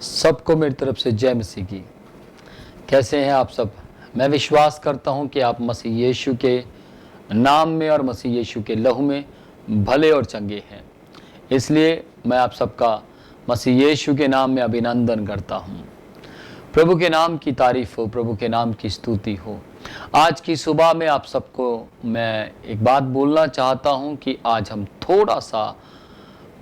सबको मेरी तरफ से जय मसीह की। कैसे हैं आप सब? मैं विश्वास करता हूं कि आप मसीह यीशु के नाम में और मसीह यीशु के लहू में भले और चंगे हैं। इसलिए मैं आप सबका मसीह यीशु के नाम में अभिनंदन करता हूं। प्रभु के नाम की तारीफ हो, प्रभु के नाम की स्तुति हो। आज की सुबह में आप सबको मैं एक बात बोलना चाहता हूं कि आज हम थोड़ा सा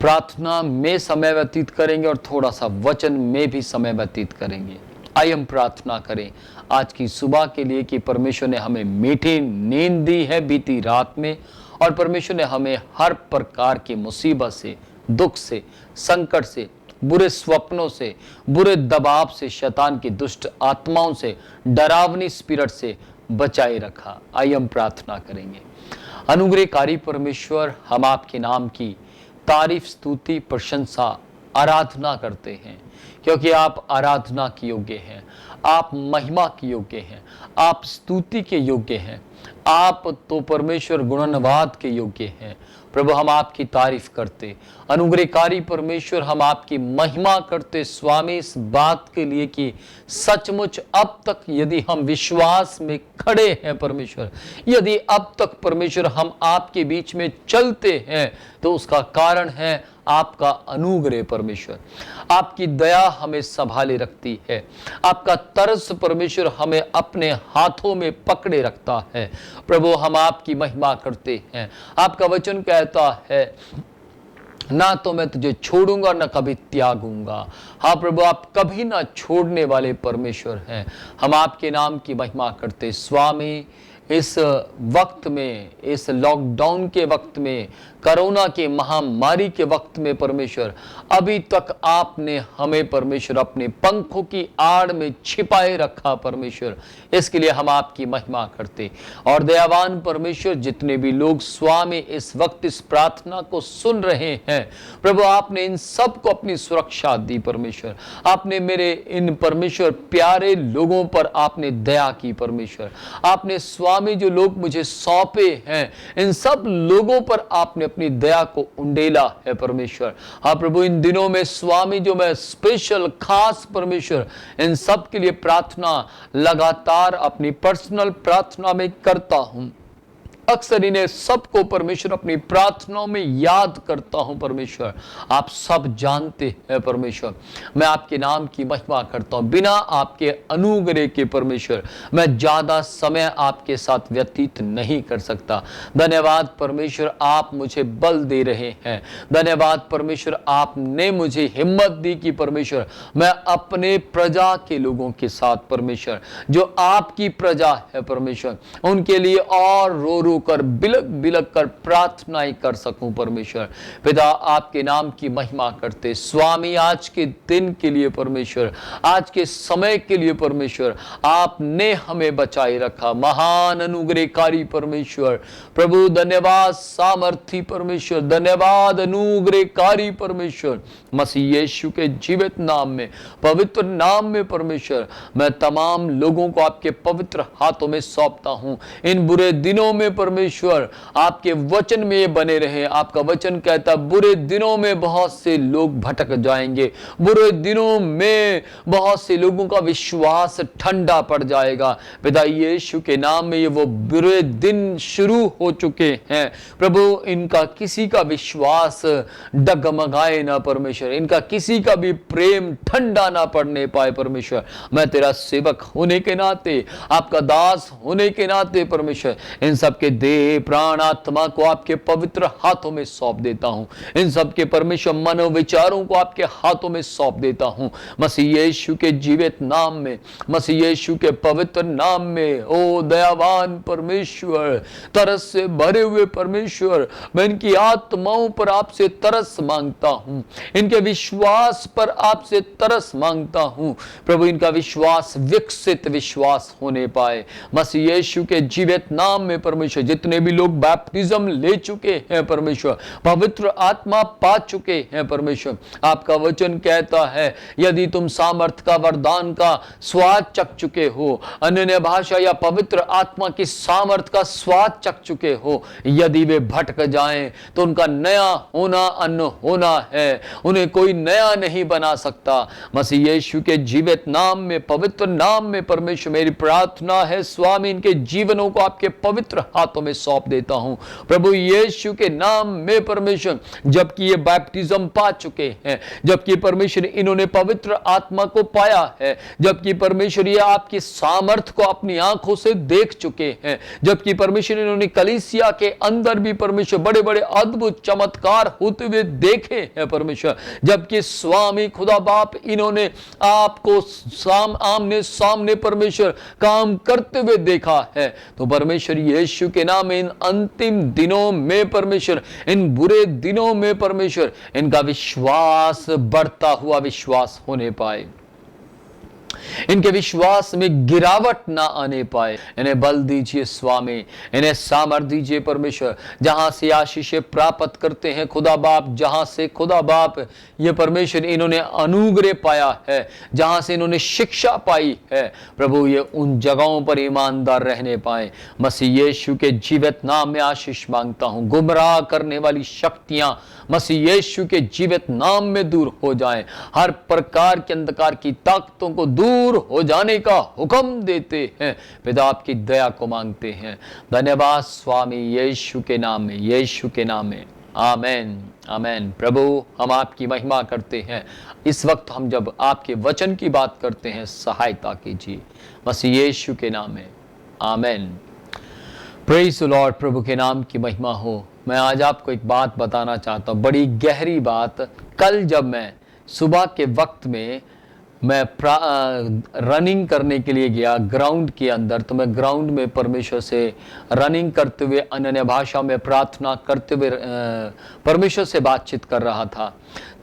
प्रार्थना में समय व्यतीत करेंगे और थोड़ा सा वचन में भी समय व्यतीत करेंगे। आइए हम प्रार्थना करें आज की सुबह के लिए कि परमेश्वर ने हमें मीठी नींद दी है बीती रात में, और परमेश्वर ने हमें हर प्रकार की मुसीबत से, दुख से, संकट से, बुरे स्वप्नों से, बुरे दबाव से, शैतान की दुष्ट आत्माओं से, डरावनी स्पिरिट से बचाए रखा। आइए हम प्रार्थना करेंगे। अनुग्रहकारी परमेश्वर, हम आपके नाम की तारीफ, स्तुति, प्रशंसा, आराधना करते हैं, क्योंकि आप आराधना के योग्य हैं, आप महिमा के योग्य हैं, आप स्तुति के योग्य हैं, आप तो परमेश्वर गुणनवाद के योग्य हैं। प्रभु, हम आपकी तारीफ करते, अनुग्रहकारी परमेश्वर, हम आपकी महिमा करते स्वामी, इस बात के लिए कि सचमुच अब तक यदि हम विश्वास में खड़े हैं परमेश्वर, यदि अब तक परमेश्वर हम आपके बीच में चलते हैं, तो उसका कारण है आपका अनुग्रह परमेश्वर। आपकी दया हमें संभाले रखती है, आपका तरस परमेश्वर हमें अपने हाथों में पकड़े रखता है। प्रभु, हम आपकी महिमा करते हैं। आपका वचन कहता है, ना तो मैं तुझे छोड़ूंगा ना कभी त्यागूंगा। हाँ प्रभु, आप कभी ना छोड़ने वाले परमेश्वर हैं। हम आपके नाम की महिमा करते स्वामी। इस वक्त में, इस लॉकडाउन के वक्त में, कोरोना के महामारी के वक्त में परमेश्वर, अभी तक आपने हमें परमेश्वर अपने पंखों की आड़ में छिपाए रखा परमेश्वर। इसके लिए हम आपकी महिमा करते। और दयावान परमेश्वर, जितने भी लोग स्वामी इस वक्त इस प्रार्थना को सुन रहे हैं प्रभु, आपने इन सबको अपनी सुरक्षा दी परमेश्वर। आपने मेरे इन परमेश्वर प्यारे लोगों पर आपने दया की परमेश्वर। आपने स्वामी जो लोग मुझे सौंपे हैं, इन सब लोगों पर आपने अपनी दया को उंडेला है परमेश्वर। हाँ प्रभु, इन दिनों में स्वामी जो मैं स्पेशल खास परमेश्वर इन सब के लिए प्रार्थना लगातार अपनी पर्सनल प्रार्थना में करता हूं। अक्सर इन्हें सबको परमेश्वर अपनी प्रार्थनाओं में याद करता हूं परमेश्वर। आप सब जानते हैं परमेश्वर, मैं आपके नाम की महिमा करता हूं। बिना आपके अनुग्रह के परमेश्वर मैं ज्यादा समय आपके साथ व्यतीत नहीं कर सकता। धन्यवाद परमेश्वर, आप मुझे बल दे रहे हैं। धन्यवाद परमेश्वर, आपने मुझे हिम्मत दी कि परमेश्वर मैं अपने प्रजा के लोगों के साथ परमेश्वर, जो आपकी प्रजा है परमेश्वर, उनके लिए और रो कर बिलक बिलक कर प्रार्थनाएं कर सकूं परमेश्वर। पिता, आपके नाम की महिमा करते स्वामी, आज के दिन के लिए परमेश्वर, आज के समय के लिए परमेश्वर, आपने हमें बचाए रखा। महान अनुग्रहकारी परमेश्वर प्रभु, धन्यवाद सामर्थी परमेश्वर, धन्यवाद अनुग्रहकारी परमेश्वर। मसीह यीशु के जीवित नाम में, पवित्र नाम में परमेश्वर, मैं तमाम लोगों को आपके पवित्र हाथों में सौंपता हूं। इन बुरे दिनों में परमेश्वर आपके वचन में ये बने रहे। आपका वचन कहता, बुरे दिनों में बहुत से लोग भटक जाएंगे, बुरे दिनों में बहुत से लोगों का विश्वास ठंडा पड़ जाएगा। पिता यीशु के नाम में ये वो बुरे दिन शुरू हो चुके हैं प्रभु, इनका किसी का विश्वास डगमगाए ना परमेश्वर, इनका किसी का भी प्रेम ठंडा ना पड़ने पाए परमेश्वर। मैं तेरा सेवक होने के नाते, आपका दास होने के नाते परमेश्वर, इन सब के देह प्राण आत्मा को आपके पवित्र हाथों में सौंप देता हूं। इन सब के परमेश्वर मनोविचारों को आपके हाथों में सौंप देता हूं। मसीह यीशु के जीवित नाम में, मसीह यीशु के पवित्र नाम में। ओ दयावान परमेश्वर, तरस से भरे हुए परमेश्वर, मैं इनकी आत्माओं पर आपसे तरस मांगता हूं, इनके विश्वास पर आपसे तरस मांगता हूं प्रभु। इनका विश्वास विकसित विश्वास होने पाए। मसीह यीशु के जीवित नाम में परमेश्वर, हैं, जितने भी लोग बैप्टिज्म ले चुके हैं परमेश्वर, पवित्र आत्मा पा चुके हैं परमेश्वर, आपका वचन कहता है यदि तुम सामर्थ का वरदान का स्वाद चख चुके हो, अन्य भाषा या पवित्र आत्मा की सामर्थ का स्वाद चख चुके हो, यदि वे भटक जाएं तो उनका नया होना अन्न होना है, उन्हें कोई नया नहीं बना सकता। मसीह यीशु के जीवित नाम में, पवित्र नाम में परमेश्वर मेरी प्रार्थना है स्वामी, इनके जीवनों को आपके पवित्र हाथों में सौंप देता हूं प्रभु यीशु के नाम में परमेश्वर। जबकि ये बैप्टिज्म पा चुके हैं, जबकि परमेश्वर इन्होंने पवित्र आत्मा को पाया है, जबकि परमेश्वर ये आपकी सामर्थ को अपनी आंखों से देख चुके हैं, जबकि परमेश्वर इन्होंने कलीसिया के अंदर भी परमेश्वर बड़े बड़े अद्भुत चमत्कार होते हुए देखे हैं परमेश्वर, जबकि स्वामी खुदा बाप इन्होंने आपको आमने सामने परमेश्वर काम करते हुए देखा है, तो परमेश्वर यीशु के नाम में इन अंतिम दिनों में परमेश्वर, इन बुरे दिनों में परमेश्वर, इनका विश्वास बढ़ता हुआ विश्वास होने पाए, इनके विश्वास में गिरावट ना आने पाए। इन्हें बल दीजिए स्वामी, इन्हें सामर्थ दीजिए परमेश्वर, जहां से आशीषें प्राप्त करते हैं खुदा बाप, जहां से खुदा बाप ये परमेश्वर इन्होंने अनुग्रह पाया है, जहां से इन्होंने शिक्षा पाई है प्रभु, ये उन जगहों पर ईमानदार रहने पाए। मसीह यीशु के जीवित नाम में आशीष मांगता हूं, गुमराह करने वाली शक्तियां मसीह यीशु के जीवित नाम में दूर हो जाएं, हर प्रकार के अंधकार की ताकतों को दूर हो जाने का हुक्म देते हैं पिता, आपकी दया को मांगते हैं। धन्यवाद स्वामी यीशु के नाम में, यीशु के नाम में, आमेन आमेन। प्रभु हम आपकी महिमा करते हैं, इस वक्त हम जब आपके वचन की बात करते हैं सहायता कीजिए मसीह यीशु के नाम में, आमेन। प्रेज़ द लॉर्ड, प्रभु के नाम की महिमा हो। मैं आज आपको एक बात बताना चाहता हूँ, बड़ी गहरी बात। कल जब मैं सुबह के वक्त में मैं रनिंग करने के लिए गया ग्राउंड के अंदर, तो मैं ग्राउंड में परमेश्वर से रनिंग करते हुए अन्य भाषा में प्रार्थना करते हुए परमेश्वर से बातचीत कर रहा था।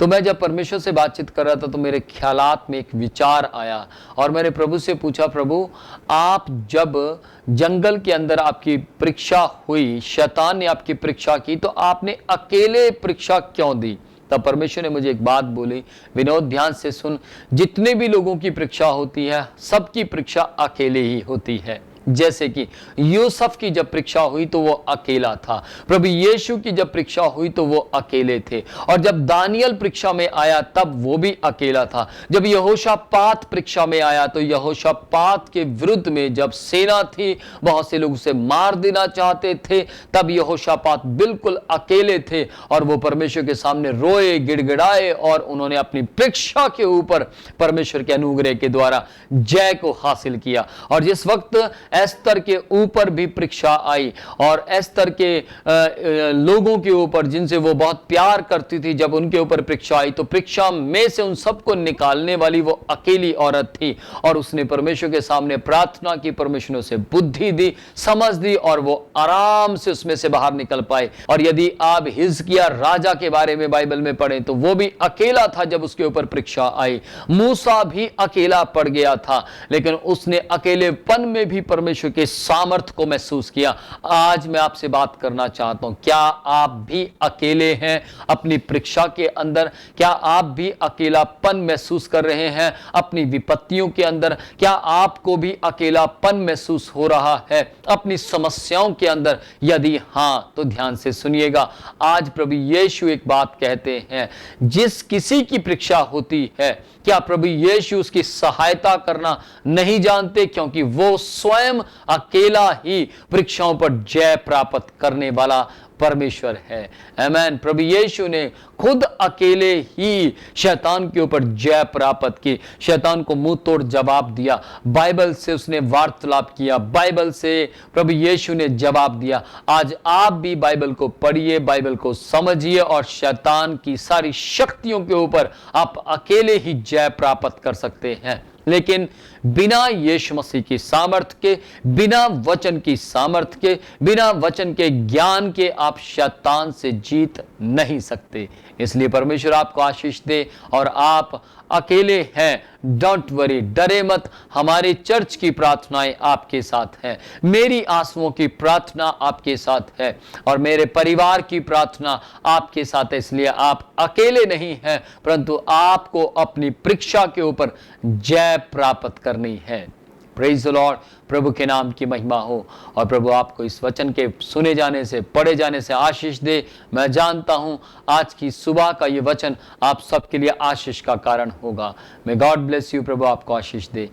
तो मैं जब परमेश्वर से बातचीत कर रहा था तो मेरे ख्यालात में एक विचार आया और मैंने प्रभु से पूछा, प्रभु आप जब जंगल के अंदर आपकी परीक्षा हुई, शैतान ने आपकी परीक्षा की, तो आपने अकेले परीक्षा क्यों दी? तब परमेश्वर ने मुझे एक बात बोली, विनोद ध्यान से सुन, जितने भी लोगों की परीक्षा होती है सबकी परीक्षा अकेले ही होती है। जैसे कि यूसुफ की जब परीक्षा हुई तो वो अकेला था, प्रभु यीशु की जब परीक्षा हुई तो वो अकेले थे, और जब दानियल परीक्षा में आया तब वो भी अकेला था। जब यहोशापात परीक्षा में आया तो यहोशापात के विरुद्ध में जब सेना थी, बहुत से लोग उसे मार देना चाहते थे, तब यहोशापात बिल्कुल अकेले थे और वो परमेश्वर के सामने रोए, गिड़गिड़ाए और उन्होंने अपनी परीक्षा के ऊपर परमेश्वर के अनुग्रह के द्वारा जय को हासिल किया। और जिस वक्त एस्तर के ऊपर भी परीक्षा आई और एस्तर के लोगों के ऊपर जिनसे वो बहुत प्यार करती थी, जब उनके ऊपर परीक्षा आई तो परीक्षा में से उन सबको निकालने वाली वो अकेली औरत थी और उसने परमेश्वर के सामने प्रार्थना की, परमेश्वर ने उसे बुद्धि दी, समझ दी और वो आराम से उसमें से बाहर निकल पाए। और यदि आप हिजकिय्याह राजा के बारे में बाइबल में पढ़ें तो वो भी अकेला था जब उसके ऊपर परीक्षा आई। मूसा भी अकेला पड़ गया था, लेकिन उसने अकेलेपन में भी परमेश्वर के सामर्थ्य को महसूस किया। आज मैं आपसे बात करना चाहता हूं, क्या आप भी अकेले हैं अपनी परीक्षा के अंदर? क्या आप भी अकेलापन महसूस कर रहे हैं अपनी विपत्तियों के अंदर? क्या आपको भी अकेलापन महसूस हो रहा है अपनी समस्याओं के अंदर? यदि हां तो ध्यान से सुनिएगा, आज प्रभु यीशु एक बात कहते हैं, जिस किसी की परीक्षा होती है क्या प्रभु यीशु उसकी सहायता करना नहीं जानते? क्योंकि वो स्वयं अकेला ही परीक्षाओं पर जय प्राप्त करने वाला परमेश्वर है। आमीन। प्रभु यीशु ने खुद अकेले ही शैतान के ऊपर जय प्राप्त की, शैतान को मुंह तोड़ जवाब दिया, बाइबल से उसने वार्तालाप किया, बाइबल से प्रभु यीशु ने जवाब दिया। आज आप भी बाइबल को पढ़िए, बाइबल को समझिए और शैतान की सारी शक्तियों के ऊपर आप अकेले ही जय प्राप्त कर सकते हैं। लेकिन बिना यीशु मसीह की सामर्थ के, बिना वचन की सामर्थ के, बिना वचन के ज्ञान के आप शैतान से जीत नहीं सकते। इसलिए परमेश्वर आपको आशीष दे। और आप अकेले हैं, डोंट वरी, डरे मत। हमारे चर्च की प्रार्थनाएं आपके साथ है, मेरी आंसुओं की प्रार्थना आपके साथ है, और मेरे परिवार की प्रार्थना आपके साथ है। इसलिए आप अकेले नहीं हैं, परंतु आपको अपनी परीक्षा के ऊपर जय प्राप्त करनी है। Praise the Lord. प्रभु के नाम की महिमा हो। और प्रभु आपको इस वचन के सुने जाने से, पढ़े जाने से आशीष दे। मैं जानता हूं आज की सुबह का ये वचन आप सबके लिए आशीष का कारण होगा। May God bless you. प्रभु आपको आशीष दे।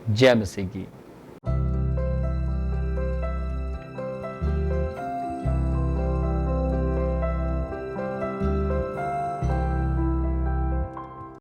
जय मसीह की।